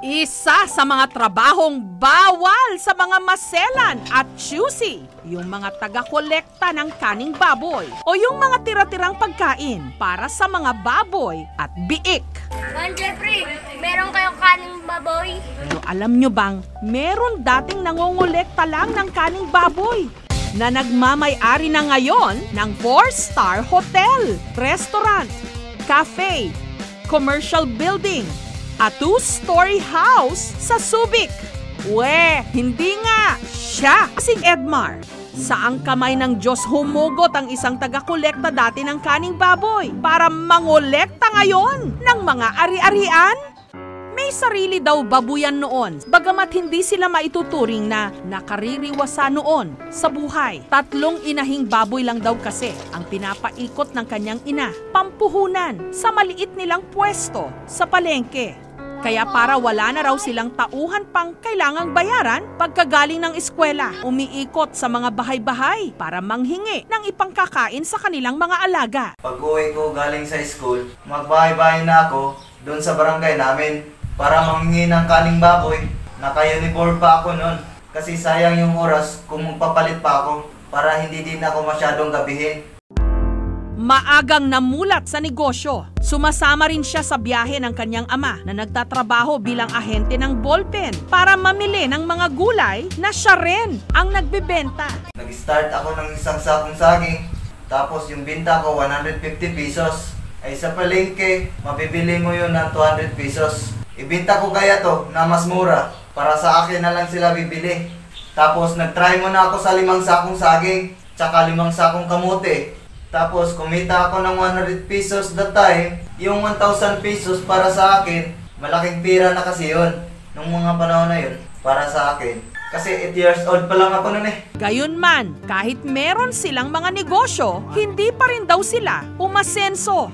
Isa sa mga trabahong bawal sa mga maselan at choosy, yung mga taga-kolekta ng kaning baboy o yung mga tira-tirang pagkain para sa mga baboy at biik. Don Jeffrey, meron kayong kaning baboy? Pero alam nyo bang, meron dating nangongolekta lang ng kaning baboy na nagmamay-ari na ngayon ng 4-star hotel, restaurant, cafe, commercial building, a 2-story house sa Subic. Hindi nga siya kasing Edmar. Saang kamay ng Diyos humugot ang isang taga-kolekta dati ng kaning baboy para mangolekta ngayon ng mga ari-arian? May sarili daw babuyan noon, bagamat hindi sila maituturing na nakaririwasa noon sa buhay. 3 inahing baboy lang daw kasi ang pinapaikot ng kanyang ina, pampuhunan sa maliit nilang pwesto sa palengke. Kaya para wala na raw silang tauhan pang kailangang bayaran pagkagaling ng eskwela, umiikot sa mga bahay-bahay para manghingi ng ipangkakain sa kanilang mga alaga. Pag-uwi ko galing sa school, magbahay-bahay na ako doon sa barangay namin para manghingi ng kaning baboy. Naka-uniform pa ako noon kasi sayang yung oras kung magpapalit pa ako para hindi din ako masyadong gabihin. Maagang namulat sa negosyo. Sumasama rin siya sa biyahe ng kanyang ama na nagtatrabaho bilang ahente ng ballpen para mamili ng mga gulay na siya rin ang nagbebenta. Nag-start ako ng isang sakong saging, tapos yung binta ko 150 pesos. Ay sa palengke, mabibili mo yun ng 200 pesos. Ibinta ko kaya to na mas mura para sa akin na lang sila bibili. Tapos nag-try mo na ako sa 5 sakong saging, tsaka 5 sakong kamote. Tapos kumita ako ng 100 pesos that time. Yung 1,000 pesos para sa akin, malaking pira na kasi yun. Nung mga panahon na yun, para sa akin. Kasi 8 years old pa lang ako nun eh. Gayunman, kahit meron silang mga negosyo, hindi pa rin daw sila umasenso.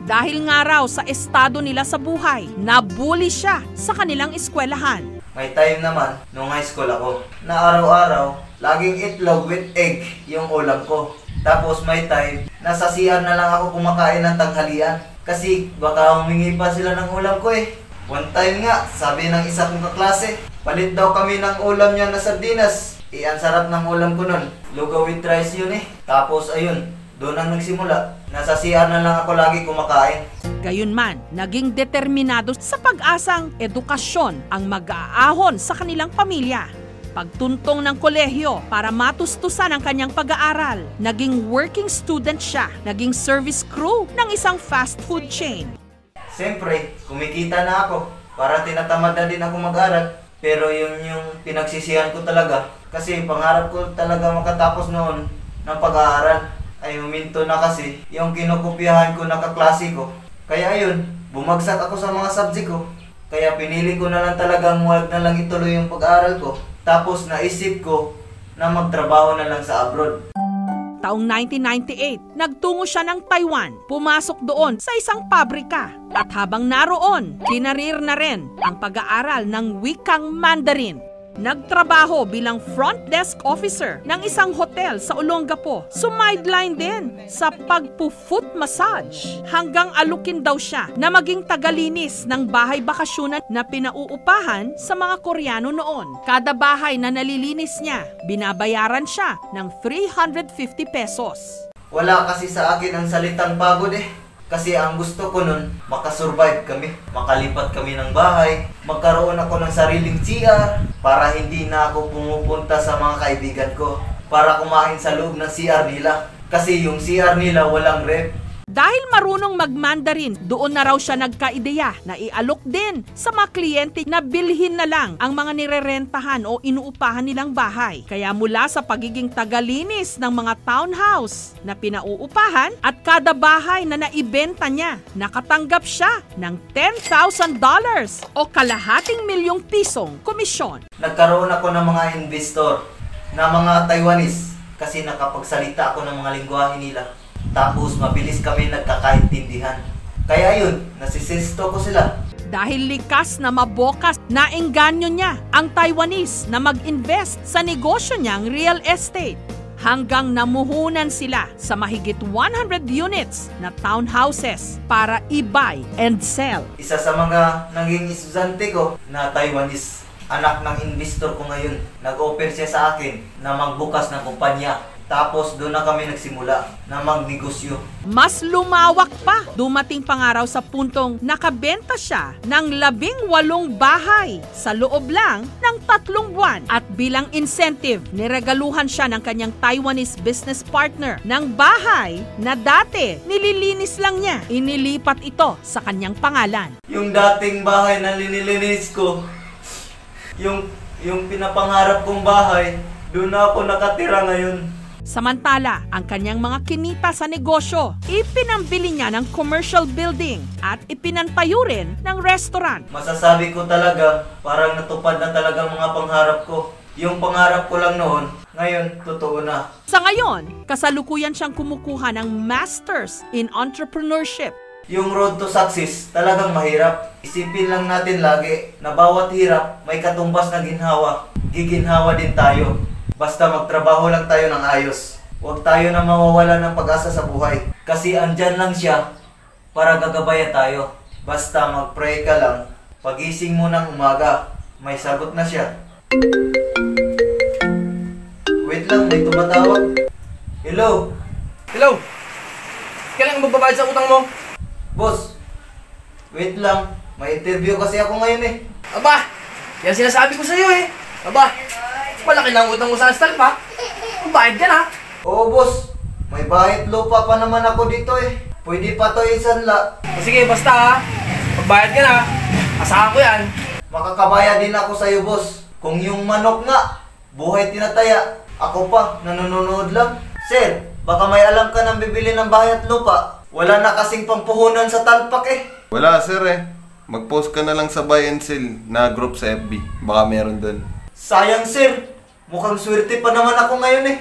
Dahil nga raw sa estado nila sa buhay, nabully siya sa kanilang eskwelahan. May time naman, nung high school ako, na araw-araw, laging itlog with egg yung ulam ko. Tapos may time, nasa CR na lang ako kumakain ng tanghalian. Kasi baka humingi pa sila ng ulam ko eh. One time nga, sabi ng isa kong kaklase, palit daw kami ng ulam niya na sardinas. Ang sarap ng ulam ko nun. Lugaw with rice yun eh. Tapos ayun, doon ang nagsimula. Nasa CR na lang ako lagi kumakain. Gayunman, naging determinado sa pag-asang edukasyon ang mag-aahon sa kanilang pamilya. Pagtuntong ng kolehiyo para matustusan ang kanyang pag-aaral, naging working student siya, naging service crew ng isang fast food chain. Siyempre, kumikita na ako para tinatamad na din ako mag-aral. Pero yun yung pinagsisihan ko talaga kasi pangarap ko talaga makatapos noon ng pag-aaral. Ay huminto na kasi yung kinokopyahan ko na kaklase ko. Kaya yun, bumagsak ako sa mga subject ko. Kaya pinili ko na lang talagang huwag na lang ituloy yung pag-aaral ko. Tapos naisip ko na magtrabaho na lang sa abroad. Taong 1998, nagtungo siya ng Taiwan. Pumasok doon sa isang pabrika. At habang naroon, kinarir na rin ang pag-aaral ng wikang Mandarin. Nagtrabaho bilang front desk officer ng isang hotel sa Olongapo. Sumideline din sa pagpo-foot massage. Hanggang alukin daw siya na maging tagalinis ng bahay bakasyonan na pinauupahan sa mga Koreano noon. Kada bahay na nalilinis niya, binabayaran siya ng 350 pesos. Wala kasi sa akin ang salitang pagod eh. Kasi ang gusto ko nun, makasurvive kami. Makalipat kami ng bahay. Magkaroon ako ng sariling CR para hindi na ako pumupunta sa mga kaibigan ko para kumain sa loob ng CR nila. Kasi yung CR nila walang ref. Dahil marunong mag-Mandarin, doon na raw siya nagka-ideya na ialok din sa mga kliyente na bilhin na lang ang mga nirerentahan o inuupahan nilang bahay. Kaya mula sa pagiging tagalinis ng mga townhouse na pinauupahan at kada bahay na naibenta niya, nakatanggap siya ng $10,000 o kalahating milyong pisong komisyon. Nagkaroon ako ng mga investor na mga Taiwanese kasi nakapagsalita ako ng mga lingwahe nila. Tapos mabilis kami nagkakaintindihan. Kaya yun, nasisesto ko sila. Dahil likas na mabokas, naengganyo niya ang Taiwanese na mag-invest sa negosyo niyang real estate. hanggang namuhunan sila sa mahigit 100 units na townhouses para i-buy and sell. Isa sa mga naging estudyante ko na Taiwanese, anak ng investor ko ngayon, nag-offer siya sa akin na magbukas ng kumpanya. Tapos doon na kami nagsimula na magnegosyo. Mas lumawak pa. Dumating pangaraw sa puntong nakabenta siya ng 18 bahay sa loob lang ng 3 buwan. At bilang incentive, niregaluhan siya ng kanyang Taiwanese business partner ng bahay na dati nililinis lang niya. Inilipat ito sa kanyang pangalan. Yung dating bahay na linilinis ko, yung pinapangarap kong bahay, doon na ako nakatira ngayon. Samantala, ang kanyang mga kinita sa negosyo, ipinambili niya ng commercial building at ipinantayo rin ng restaurant. Masasabi ko talaga, parang natupad na talaga ang mga pangarap ko. Yung pangarap ko lang noon, ngayon totoo na. Sa ngayon, kasalukuyan siyang kumukuha ng Masters in Entrepreneurship. Yung road to success talagang mahirap. Isipin lang natin lagi na bawat hirap may katumbas na ginhawa. Giginhawa din tayo. Basta magtrabaho lang tayo ng ayos. Huwag tayo na mawawala ng pag-asa sa buhay. Kasi andyan lang siya para gagabayan tayo. Basta mag-pray ka lang. Pagising mo ng umaga, may sagot na siya. Wait lang, may tumatawag. Hello? Hello? Kailan magbabayad sa utang mo? Boss, wait lang. May interview kasi ako ngayon eh. Aba, yan sinasabi ko sa'yo eh. Aba, malaki lang utang mo sa astal pa. Bayad ka na. Oo boss, may bahit lupa pa naman ako dito eh. Pwede pa to isanla. O sige, basta ha. Magbayad ka na. Asahan ko yan. Makakabaya din ako sa'yo boss. Kung yung manok nga, buhay tinataya. Ako pa, nanonood lang. Sir, baka may alam ka ng bibili ng bahay at lupa. Wala na kasing pampuhunan sa talpak eh. Wala sir eh. Mag-post ka na lang sa buy and sell na group sa FB. Baka meron dun. Sayang sir, mukhang swerte pa naman ako ngayon eh.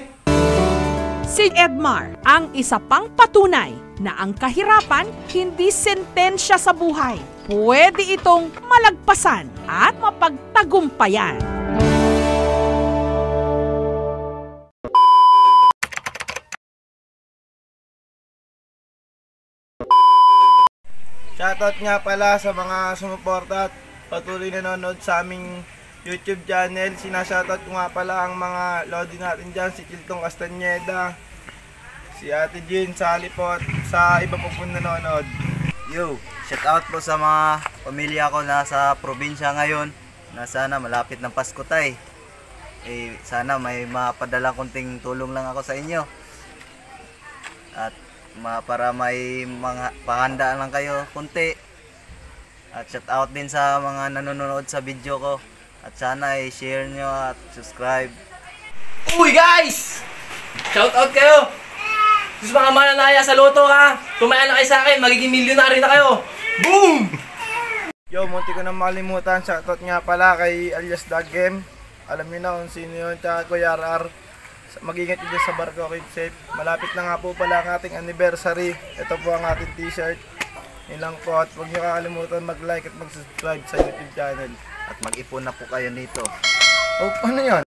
Si Edmar ang isa pang patunay na ang kahirapan hindi sentensya sa buhay. Pwede itong malagpasan at mapagtagumpayan. Shoutout nga pala sa mga sumuporta at patuloy nanonood sa aming YouTube channel. Sinashoutout ko nga pala ang mga lodi natin dyan, si Kiltong Castañeda, si Ate Jean, sa Halipot, sa iba po nanonood. Yo, shoutout po sa mga pamilya ko na sa probinsya ngayon. Na sana malapit ng Pasko tay. Sana may mapadala konting tulong lang ako sa inyo. At para may mga pahandaan lang kayo kunti. At shout out din sa mga nanonood sa video ko. At sana i-share nyo at subscribe. Uy guys! Shout out kayo! Sus mga mananaya sa loto ha! Tumaya na kayo sa akin, magiging milyonary na kayo! Boom! Yo, munti ko na makalimutan. Shoutout nga pala kay alias Dagem. Alam niyo na kung sino yun, tsaka Kuya RR. Mag-ingat nyo sa barko, keep safe. Malapit na nga po pala ang ating anniversary. Ito po ang ating t-shirt. Yun lang po. At huwag nyo kakalimutan mag-like at mag-subscribe sa YouTube channel. At mag-ipon na po kayo nito. Oh, ano yun?